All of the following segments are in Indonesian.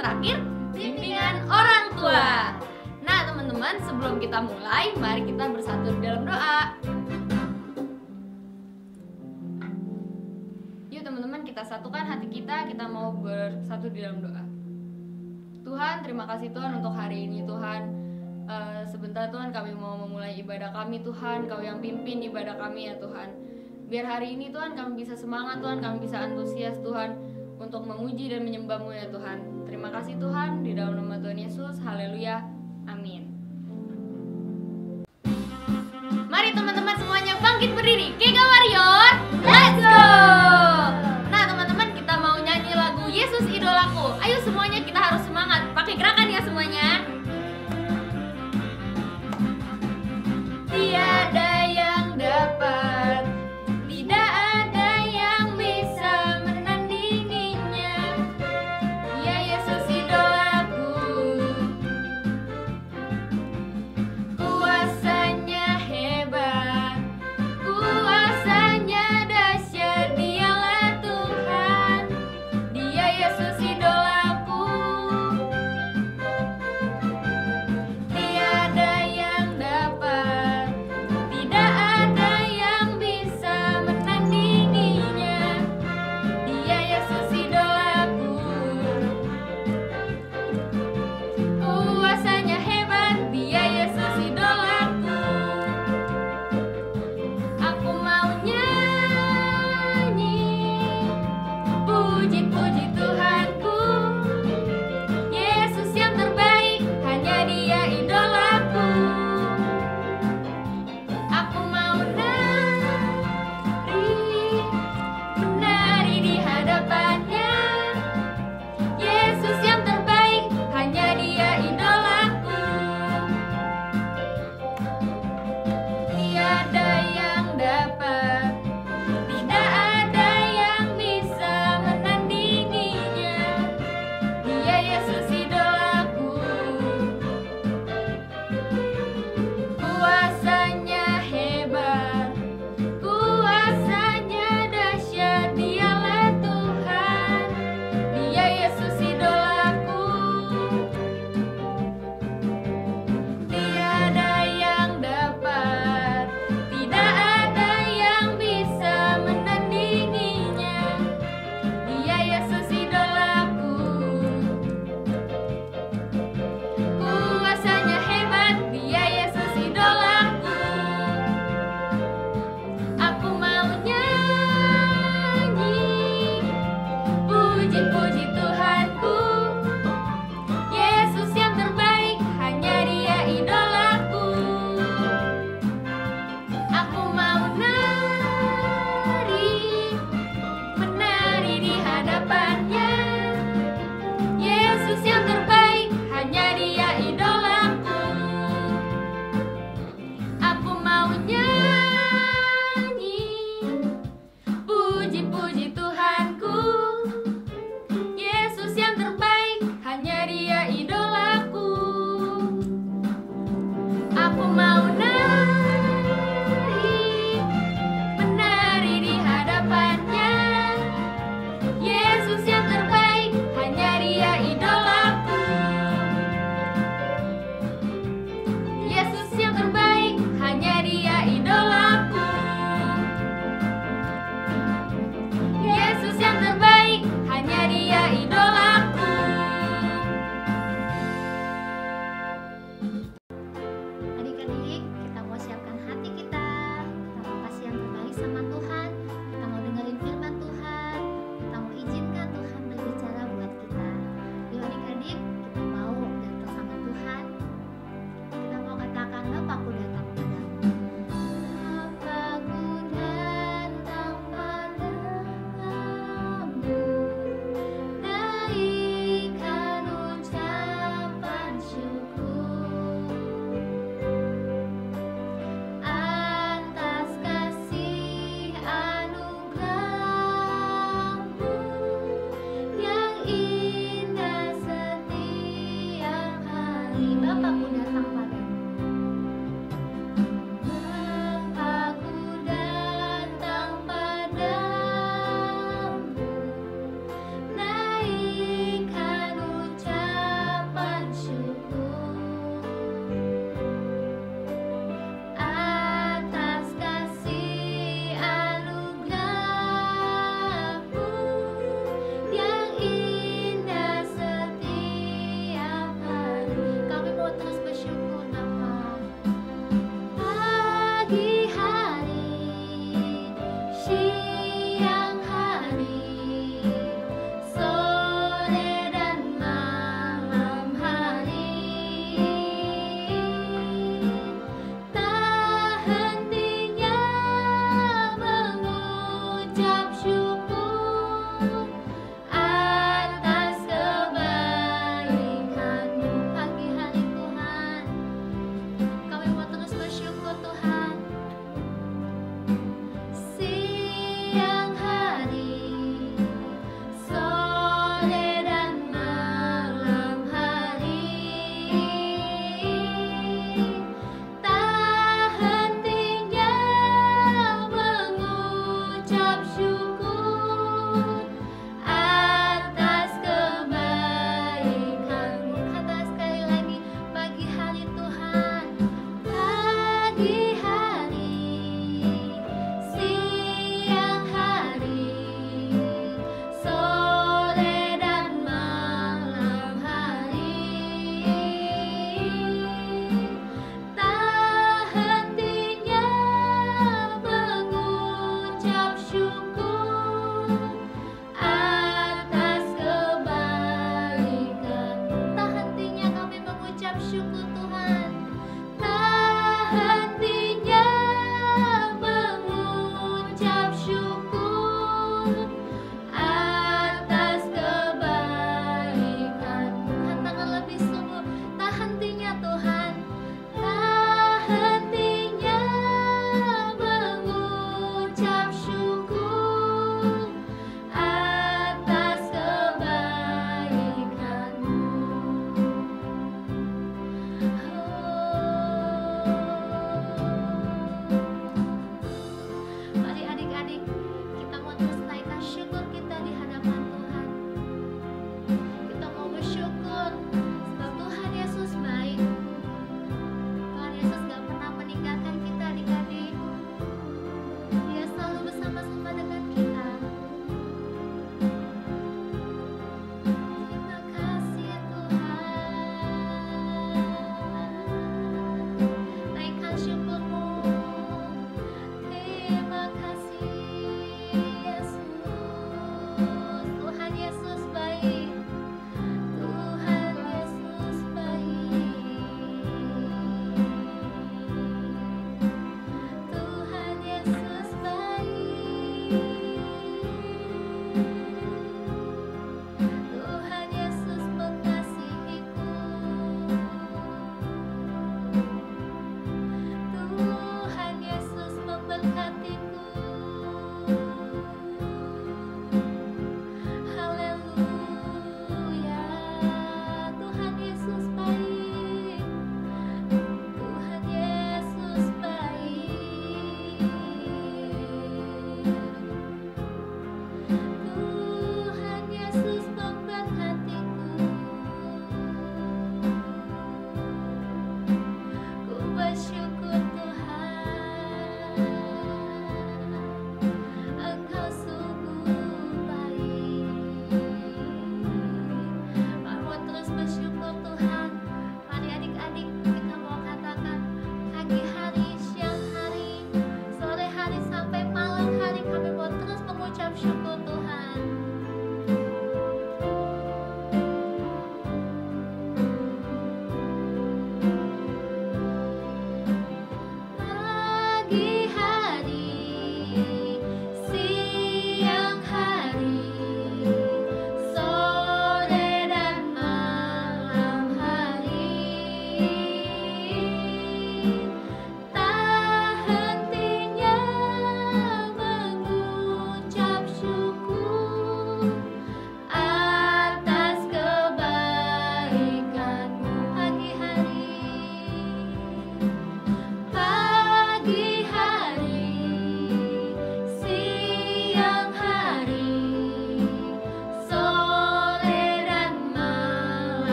terakhir, bimbingan orang tua. Nah teman-teman, sebelum kita mulai, mari kita bersatu di dalam doa. Yuk teman-teman, kita satukan hati kita mau bersatu di dalam doa. Tuhan, terima kasih Tuhan untuk hari ini Tuhan. Sebentar Tuhan, kami mau memulai ibadah kami Tuhan. Kau yang pimpin ibadah kami ya Tuhan. Biar hari ini Tuhan kami bisa semangat Tuhan, kami bisa antusias Tuhan untuk memuji dan menyembah-Mu ya Tuhan. Terima kasih Tuhan, di dalam nama Tuhan Yesus, haleluya, amin. Mari teman-teman semuanya bangkit berdiri, Kega Warrior, let's go! Nah teman-teman, kita mau nyanyi lagu Yesus Idolaku. Ayo semuanya kita harus semangat, pakai gerakan ya semuanya. Tiada yang dapat, tidak ada yang bisa menandinginya. Ya Yesus idolaku, kuasanya hebat, kuasanya dahsyat, dialah Tuhan. Dia Yesus idolaku. Tiada yang dapat, tidak ada yang bisa menandinginya. Dia Yesus idolaku, kuasanya hebat. Dia Yesus idolaku. Aku mau nyanyi, puji-puji Tuhanku. Yesus yang terbaik, hanya Dia idolaku. Aku mau menari di hadapannya. Yesus yang terbaik, hanya Dia idolaku. Tiada yang dapat, tidak ada yang bisa menandinginya. Dia Yesus idolaku, kuasanya hebat, kuasanya dahsyat, dialah Tuhan. Dia Yesus idolaku. Tiada yang dapat, tidak ada yang bisa menandinginya. Dia Yesus idolaku, kuasanya hebat. Dia Yesus idolaku. Aku mau nyanyi, puji-puji Tuhanku. Yesus yang terbaik, hanya Dia idolaku. Aku mau menari di hadapannya. Yesus yang terbaik, hanya Dia idolaku. Aku mau nyanyi, puji-puji Tuhanku. Yesus yang terbaik, hanya Dia idolaku. Aku mau menari di hadapannya. Yesus yang terbaik, hanya Dia idolaku. Yesus yang terbaik, hanya Dia idolaku. Yesus yang terbaik, hanya Dia idolaku. Adik-adik, kita mau siapkan hati kita. Kita mau kasih yang terbaik sama Tuhan. Kita mau dengerin firman Tuhan. Kita mau izinkan Tuhan berbicara buat kita. Yuk adik-adik, kita mau datang sama Tuhan. Kita mau katakan, Bapakku datang padamu. Bapakku datang padamu. Naikkan ucapan syukur atas kasih anugerah-Mu yang indah setiap hari. Bapakku datang padamu. Bapakku datang padamu. Naikkan ucapan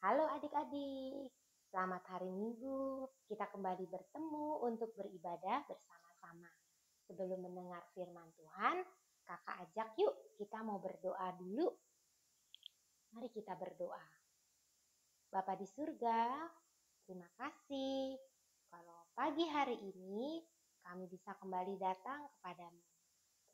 Halo adik-adik, selamat hari Minggu. Kita kembali bertemu untuk beribadah bersama-sama. Sebelum mendengar firman Tuhan, kakak ajak yuk kita mau berdoa dulu. Mari kita berdoa. Bapa di surga, terima kasih kalau pagi hari ini kami bisa kembali datang kepadamu.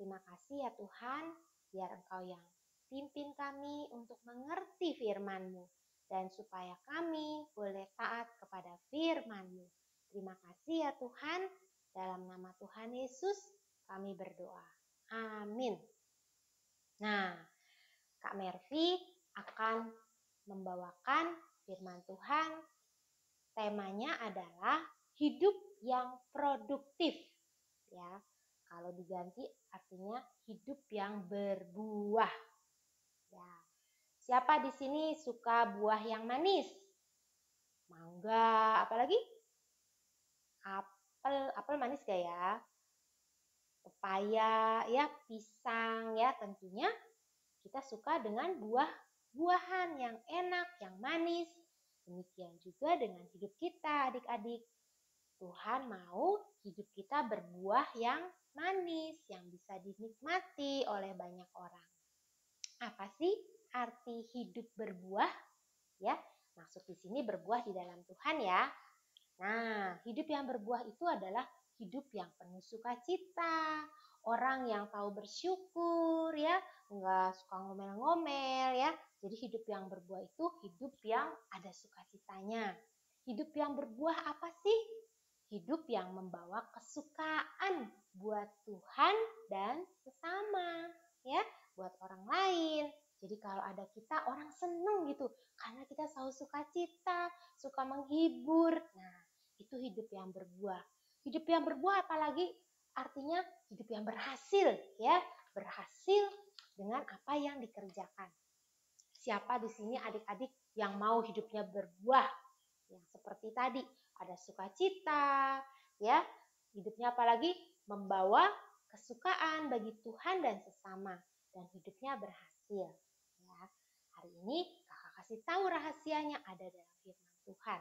Terima kasih ya Tuhan, biar Engkau yang pimpin kami untuk mengerti firman-Mu dan supaya kami boleh taat kepada firman-Mu. Terima kasih ya Tuhan, dalam nama Tuhan Yesus kami berdoa. Amin. Nah, Kak Mervi akan membawakan firman Tuhan. Temanya adalah hidup yang produktif. Ya, kalau diganti artinya hidup yang berbuah. Ya. Siapa di sini suka buah yang manis? Mangga, apalagi? Apel manis gak ya? Pepaya, ya, pisang, ya, tentunya kita suka dengan buah-buahan yang enak, yang manis. Demikian juga dengan hidup kita, adik-adik. Tuhan mau hidup kita berbuah yang manis, yang bisa dinikmati oleh banyak orang. Apa sih arti hidup berbuah? Ya, maksud di sini berbuah di dalam Tuhan ya. Nah, hidup yang berbuah itu adalah hidup yang penuh sukacita. Orang yang tahu bersyukur ya, enggak suka ngomel-ngomel ya. Jadi hidup yang berbuah itu hidup yang ada sukacitanya. Hidup yang berbuah apa sih? Hidup yang membawa kesukaan buat Tuhan dan sesama, ya, buat orang lain. Jadi kalau ada kita, orang seneng gitu, karena kita selalu sukacita, suka menghibur. Nah, itu hidup yang berbuah. Hidup yang berbuah apalagi artinya hidup yang berhasil, ya, berhasil dengan apa yang dikerjakan. Siapa di sini adik-adik yang mau hidupnya berbuah? Yang seperti tadi, ada sukacita, ya. Hidupnya apalagi membawa kesukaan bagi Tuhan dan sesama dan hidupnya berhasil. Ya. Hari ini kakak kasih tahu rahasianya ada dalam firman Tuhan.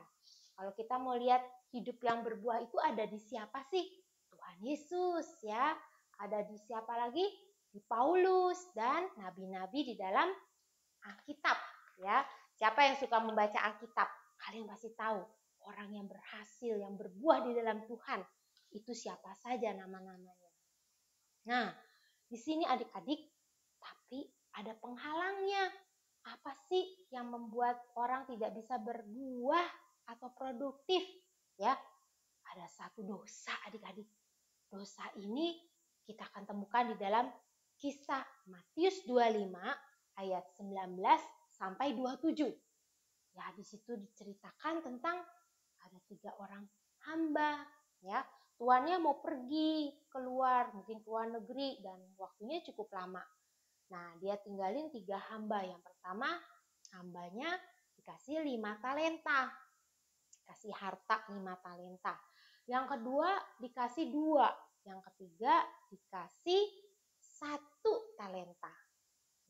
Kalau kita mau lihat hidup yang berbuah itu ada di siapa sih? Tuhan Yesus, ya. Ada di siapa lagi? Di Paulus dan nabi-nabi di dalam Alkitab, ya. Siapa yang suka membaca Alkitab? Kalian pasti tahu orang yang berhasil, yang berbuah di dalam Tuhan. Itu siapa saja nama-namanya. Nah, di sini adik-adik, tapi ada penghalangnya. Apa sih yang membuat orang tidak bisa berbuah atau produktif? Ya, ada satu dosa adik-adik. Dosa ini kita akan temukan di dalam Kisah Matius 25 ayat 19 sampai 27. Ya, di situ diceritakan tentang ada 3 orang hamba, ya. Tuannya mau pergi keluar, mungkin ke luar negeri dan waktunya cukup lama. Nah, dia tinggalin 3 hamba. Yang pertama, hambanya dikasih 5 talenta. Kasih harta 5 talenta. Yang kedua dikasih 2. Yang ketiga dikasih 1 talenta.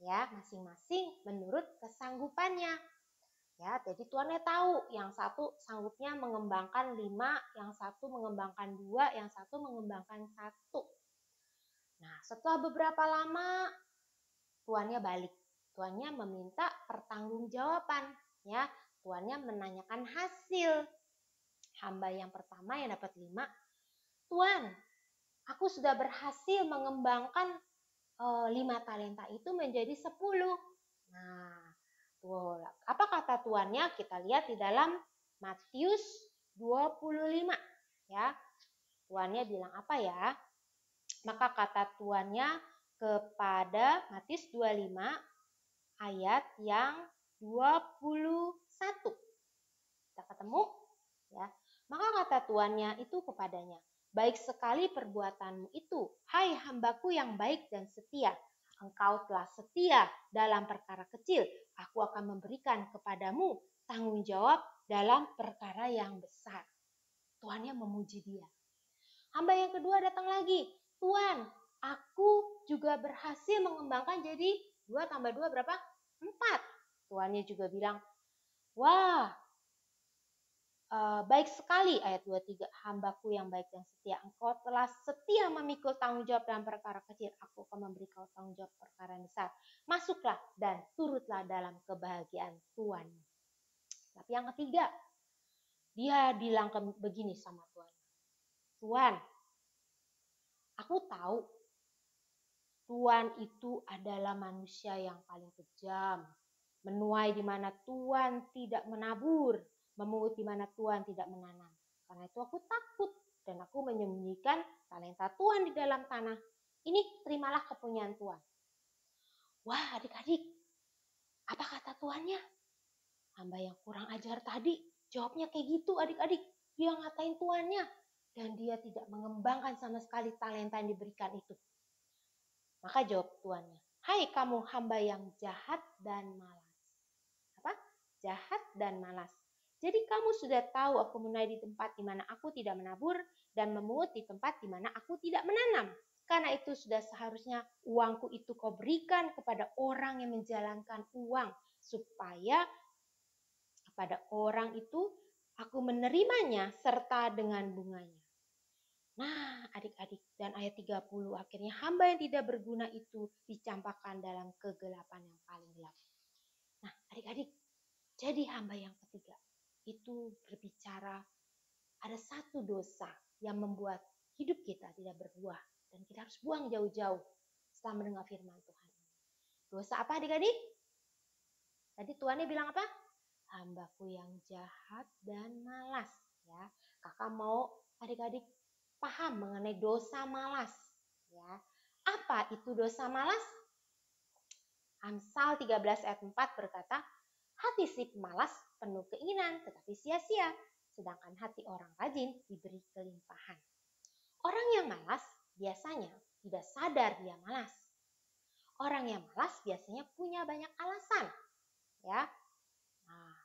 Ya, masing-masing menurut kesanggupannya. Ya, jadi tuannya tahu yang satu sanggupnya mengembangkan 5, yang satu mengembangkan 2, yang satu mengembangkan 1. Nah, setelah beberapa lama tuannya balik. Tuannya meminta pertanggungjawaban, ya. Tuannya menanyakan hasil. Hamba yang pertama yang dapat 5, Tuan, aku sudah berhasil mengembangkan 5 talenta itu menjadi 10. Nah, tuh, apa kata tuannya? Kita lihat di dalam Matius 25, ya. Tuannya bilang apa ya? Maka kata tuannya kepada Matius 25 ayat yang 21. Kita ketemu, ya. Maka kata tuannya itu kepadanya, baik sekali perbuatanmu itu, hai hambaku yang baik dan setia. Engkau telah setia dalam perkara kecil, aku akan memberikan kepadamu tanggung jawab dalam perkara yang besar. Tuannya memuji dia. Hamba yang kedua datang lagi, Tuan, aku juga berhasil mengembangkan jadi 2 tambah 2 berapa? 4. Tuannya juga bilang, Wah, baik sekali ayat 23. Hambaku yang baik dan setia, engkau telah setia memikul tanggung jawab dalam perkara kecil, aku akan memberi kau tanggung jawab perkara yang besar. Masuklah dan turutlah dalam kebahagiaan Tuhan. Tapi yang ketiga, dia bilang begini sama Tuhan. Tuhan, aku tahu Tuhan itu adalah manusia yang paling kejam. Menuai di mana Tuhan tidak menabur, memungut di mana Tuhan tidak menanam. Karena itu aku takut dan aku menyembunyikan talenta Tuhan di dalam tanah. Ini terimalah kepunyaan Tuhan. Wah, adik-adik, apa kata Tuhannya? Hamba yang kurang ajar tadi jawabnya kayak gitu, adik-adik. Dia ngatain Tuhannya dan dia tidak mengembangkan sama sekali talenta yang diberikan itu. Maka jawab Tuhannya, hai kamu hamba yang jahat dan malas. Apa? Jahat dan malas. Jadi kamu sudah tahu aku menuai di tempat di mana aku tidak menabur dan memungut di tempat di mana aku tidak menanam. Karena itu sudah seharusnya uangku itu kau berikan kepada orang yang menjalankan uang, supaya kepada orang itu aku menerimanya serta dengan bunganya. Nah, adik-adik, dan ayat 30 akhirnya hamba yang tidak berguna itu dicampakkan dalam kegelapan yang paling gelap. Nah, adik-adik, jadi hamba yang ketiga itu berbicara ada satu dosa yang membuat hidup kita tidak berbuah dan kita harus buang jauh-jauh setelah mendengar firman Tuhan. Dosa apa adik-adik? Tadi Tuhannya bilang apa? Hambaku yang jahat dan malas. Ya, kakak mau adik-adik paham mengenai dosa malas. Ya, apa itu dosa malas? Amsal 13 ayat 4 berkata, hati si pemalas penuh keinginan tetapi sia-sia, sedangkan hati orang rajin diberi kelimpahan. Orang yang malas biasanya tidak sadar dia malas. Orang yang malas biasanya punya banyak alasan. Ya. Nah,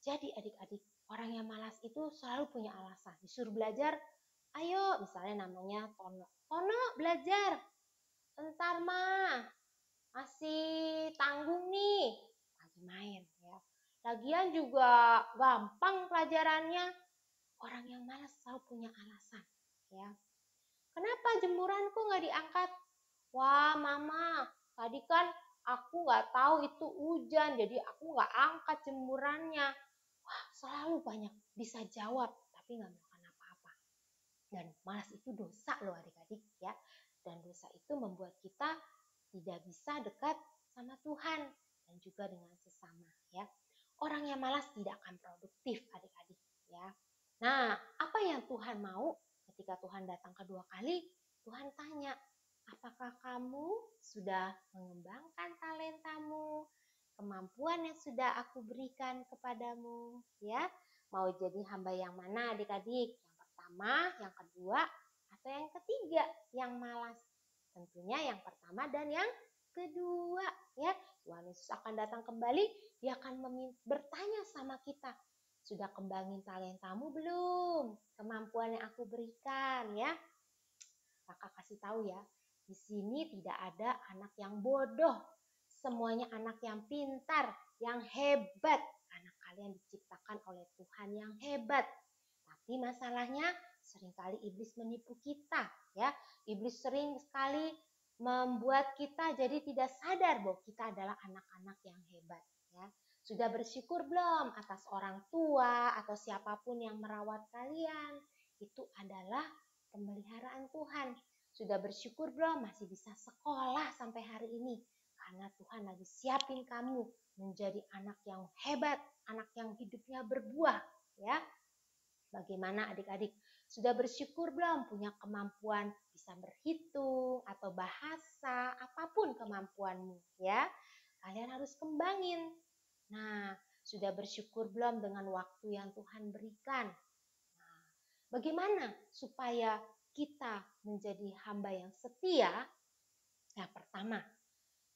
jadi adik-adik, orang yang malas itu selalu punya alasan. Disuruh belajar, ayo misalnya namanya Tono. Tono belajar, entar mah masih tanggung nih, lagi main ya. Lagian juga gampang pelajarannya. Orang yang malas selalu punya alasan ya. Kenapa jemuranku nggak diangkat? Wah mama, tadi kan aku nggak tahu itu hujan, jadi aku nggak angkat jemurannya. Wah selalu banyak bisa jawab, tapi nggak melakukan apa-apa. Dan malas itu dosa loh adik-adik ya. Dan dosa itu membuat kita tidak bisa dekat sama Tuhan dan juga dengan sesama ya. Orang yang malas tidak akan produktif adik-adik ya. Nah, apa yang Tuhan mau ketika Tuhan datang kedua kali? Tuhan tanya, apakah kamu sudah mengembangkan talentamu, kemampuan yang sudah aku berikan kepadamu ya? Mau jadi hamba yang mana adik-adik? Yang pertama, yang kedua, atau yang ketiga yang malas? Tentunya yang pertama dan yang kedua ya. Tuhan Yesus akan datang kembali, dia akan bertanya sama kita, sudah kembangin talentamu belum? Kemampuan yang aku berikan ya. Kakak kasih tahu ya, di sini tidak ada anak yang bodoh. Semuanya anak yang pintar, yang hebat. Karena kalian diciptakan oleh Tuhan yang hebat. Tapi masalahnya seringkali iblis menipu kita ya. Iblis sering sekali membuat kita jadi tidak sadar bahwa kita adalah anak-anak yang hebat ya. Sudah bersyukur belum atas orang tua atau siapapun yang merawat kalian? Itu adalah pemeliharaan Tuhan. Sudah bersyukur belum masih bisa sekolah sampai hari ini? Karena Tuhan lagi siapin kamu menjadi anak yang hebat, anak yang hidupnya berbuah ya. Bagaimana adik-adik? Sudah bersyukur belum punya kemampuan bisa berhitung atau bahasa, apapun kemampuanmu ya. Kalian harus kembangin. Nah, sudah bersyukur belum dengan waktu yang Tuhan berikan? Nah, bagaimana supaya kita menjadi hamba yang setia? Yang pertama,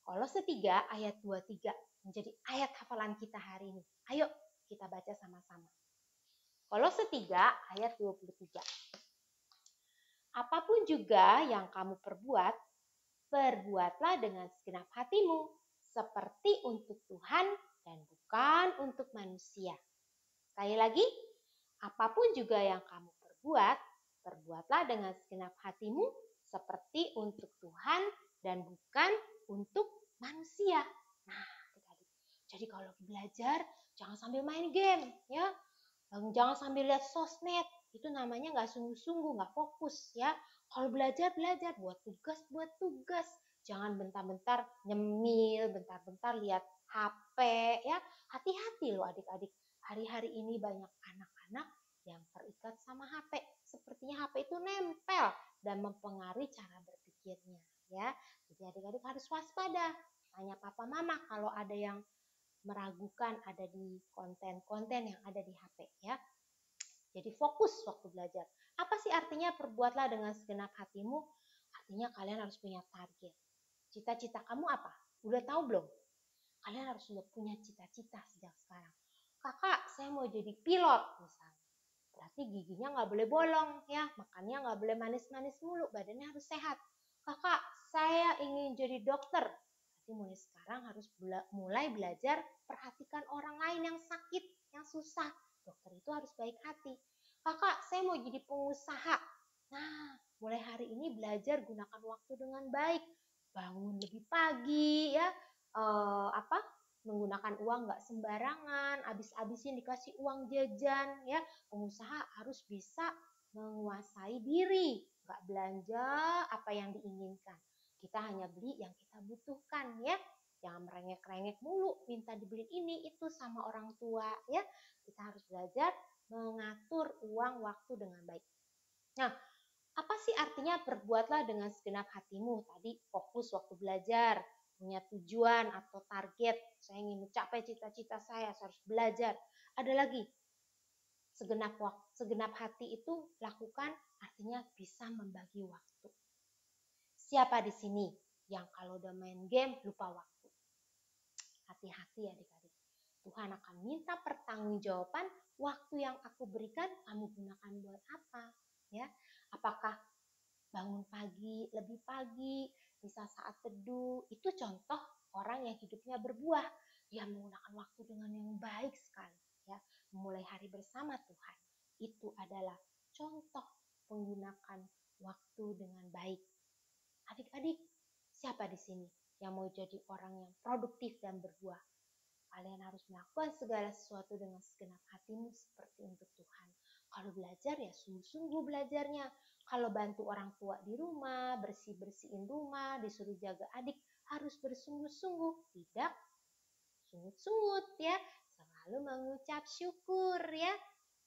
Kolose 3 ayat 23 menjadi ayat hafalan kita hari ini. Ayo kita baca sama-sama. Kolose 3 ayat 23. Apapun juga yang kamu perbuat, perbuatlah dengan segenap hatimu, seperti untuk Tuhan dan bukan bukan untuk manusia. Sekali lagi, apapun juga yang kamu perbuat, perbuatlah dengan segenap hatimu seperti untuk Tuhan dan bukan untuk manusia. Nah, adik-adik, jadi kalau belajar jangan sambil main game, ya. Jangan sambil lihat sosmed, itu namanya nggak sungguh-sungguh, nggak fokus, ya. Kalau belajar, buat tugas. Jangan bentar-bentar nyemil, bentar-bentar lihat HP, ya. Hati-hati loh adik-adik. Hari-hari ini banyak anak-anak yang terikat sama HP. Sepertinya HP itu nempel dan mempengaruhi cara berpikirnya, ya. Jadi adik-adik harus waspada. Tanya papa mama kalau ada yang meragukan ada di konten-konten yang ada di HP, ya. Jadi fokus waktu belajar. Apa sih artinya perbuatlah dengan segenap hatimu? Artinya kalian harus punya target. Cita-cita kamu apa? Udah tahu belum? Kalian harus sudah punya cita-cita sejak sekarang. Kakak, saya mau jadi pilot misalnya. Berarti giginya nggak boleh bolong, ya. Makannya nggak boleh manis-manis mulu, badannya harus sehat. Kakak, saya ingin jadi dokter. Berarti mulai sekarang harus mulai belajar perhatikan orang lain yang sakit, yang susah. Dokter itu harus baik hati. Kakak, saya mau jadi pengusaha. Nah, mulai hari ini belajar gunakan waktu dengan baik. Bangun lebih pagi, ya. Menggunakan uang nggak sembarangan, habis-habisin dikasih uang jajan, ya. Pengusaha harus bisa menguasai diri, nggak belanja apa yang diinginkan. Kita hanya beli yang kita butuhkan, ya. Jangan merengek-rengek mulu, minta dibeli ini itu sama orang tua, ya. Kita harus belajar mengatur uang waktu dengan baik. Nah, apa sih artinya perbuatlah dengan segenap hatimu? Tadi fokus waktu belajar, punya tujuan atau target. Saya ingin mencapai cita-cita saya harus belajar. Ada lagi, segenap hati itu lakukan artinya bisa membagi waktu. Siapa di sini yang kalau udah main game lupa waktu? Hati-hati adik-adik. Tuhan akan minta pertanggungjawaban waktu yang aku berikan kamu gunakan buat apa, ya? Apakah bangun pagi, lebih pagi, bisa saat teduh, itu contoh orang yang hidupnya berbuah. Dia menggunakan waktu dengan yang baik sekali, ya. Memulai hari bersama Tuhan. Itu adalah contoh menggunakan waktu dengan baik. Adik-adik, siapa di sini yang mau jadi orang yang produktif dan berbuah? Kalian harus melakukan segala sesuatu dengan segenap hatimu seperti untuk Tuhan. Kalau belajar ya sungguh-sungguh belajarnya. Kalau bantu orang tua di rumah, bersih-bersihin rumah, disuruh jaga adik, harus bersungguh-sungguh. Tidak sungut-sungut, ya. Selalu mengucap syukur, ya.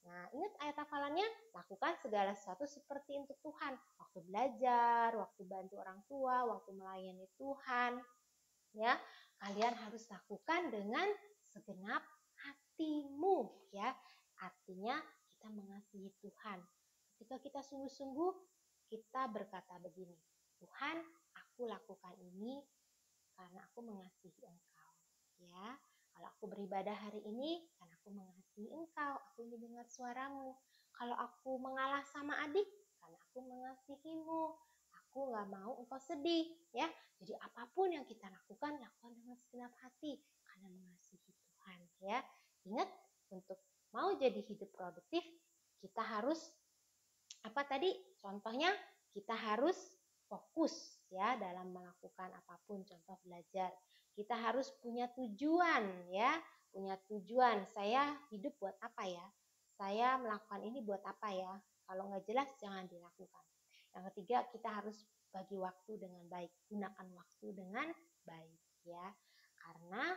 Nah, ingat ayat hafalannya, lakukan segala sesuatu seperti untuk Tuhan. Waktu belajar, waktu bantu orang tua, waktu melayani Tuhan, ya. Kalian harus lakukan dengan segenap hatimu, ya. Artinya kita mengasihi Tuhan. Ketika kita sungguh-sungguh, kita berkata begini, Tuhan, aku lakukan ini karena aku mengasihi Engkau, ya. Kalau aku beribadah hari ini, karena aku mengasihi Engkau, aku ingin dengar suaramu. Kalau aku mengalah sama adik, karena aku mengasihimu. Aku gak mau engkau sedih, ya. Jadi apapun yang kita lakukan dengan segenap hati karena mengasihi Tuhan, ya. Ingat, untuk mau jadi hidup produktif, kita harus contohnya kita harus fokus, ya, dalam melakukan apapun, contoh belajar. Kita harus punya tujuan, ya. Punya tujuan, saya hidup buat apa, ya? Saya melakukan ini buat apa, ya? Kalau nggak jelas jangan dilakukan. Yang ketiga, kita harus bagi waktu dengan baik. Gunakan waktu dengan baik, ya. Karena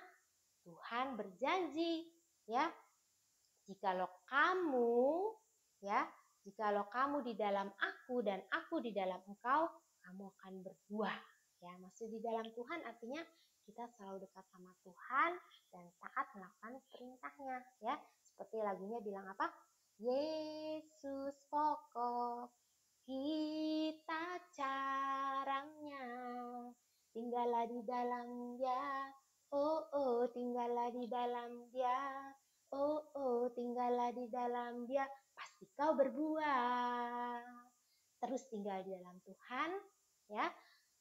Tuhan berjanji, ya. Jikalau kamu di dalam aku dan aku di dalam engkau, kamu akan berbuah, ya. Maksud di dalam Tuhan artinya kita selalu dekat sama Tuhan dan taat melakukan perintahnya, ya. Seperti lagunya bilang apa? Yesus pokok kita caranya, tinggallah di dalam Dia, oh tinggallah di dalam Dia, oh tinggallah di dalam Dia, pasti kau berbuah. Terus tinggal di dalam Tuhan, ya.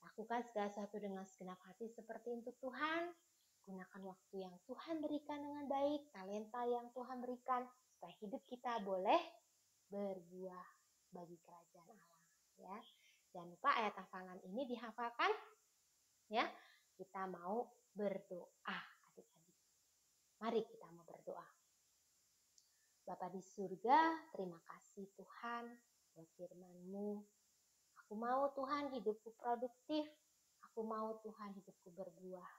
Lakukan segala sesuatu dengan segenap hati seperti untuk Tuhan. gunakan waktu yang Tuhan berikan dengan baik, talenta yang Tuhan berikan, supaya hidup kita boleh berbuah bagi kerajaan Allah. Ya, jangan lupa ayat hafalan ini dihafalkan. Ya, kita mau berdoa, adik-adik. Mari kita mau berdoa. Bapa di surga, terima kasih Tuhan buat firman-Mu. Aku mau Tuhan hidupku produktif. Aku mau Tuhan hidupku berbuah.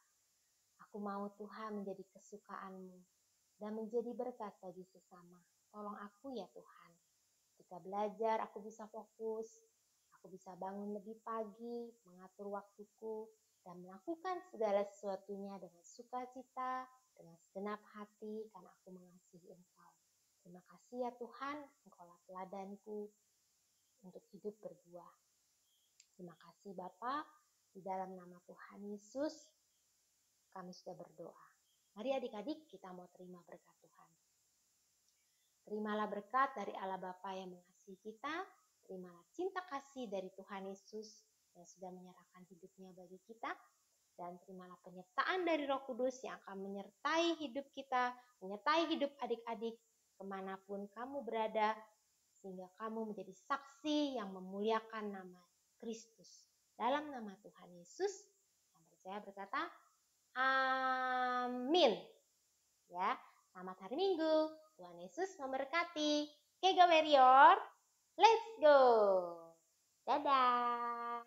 Aku mau Tuhan menjadi kesukaan-Mu dan menjadi berkat bagi sesama. Tolong aku ya Tuhan. Ketika belajar aku bisa fokus. Aku bisa bangun lebih pagi, mengatur waktuku, dan melakukan segala sesuatunya dengan sukacita, dengan segenap hati, karena aku mengasihi Engkau. Terima kasih ya Tuhan, Engkaulah teladanku untuk hidup berbuah. Terima kasih Bapa, di dalam nama Tuhan Yesus, kami sudah berdoa. Mari adik-adik kita mau terima berkat Tuhan. Terimalah berkat dari Allah Bapa yang mengasihi kita. Terimalah cinta kasih dari Tuhan Yesus yang sudah menyerahkan hidupnya bagi kita. Dan terimalah penyertaan dari Roh Kudus yang akan menyertai hidup kita, menyertai hidup adik-adik kemanapun kamu berada, sehingga kamu menjadi saksi yang memuliakan nama Kristus. Dalam nama Tuhan Yesus, yang percaya berkata, amin. Ya, selamat hari Minggu. Tuhan Yesus memberkati. Kega Warrior, let's go. Dadah.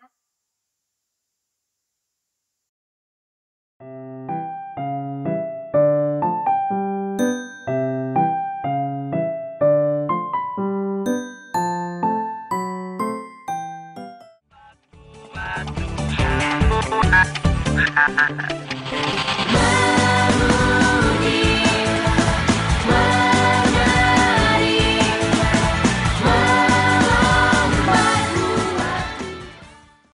Tuhan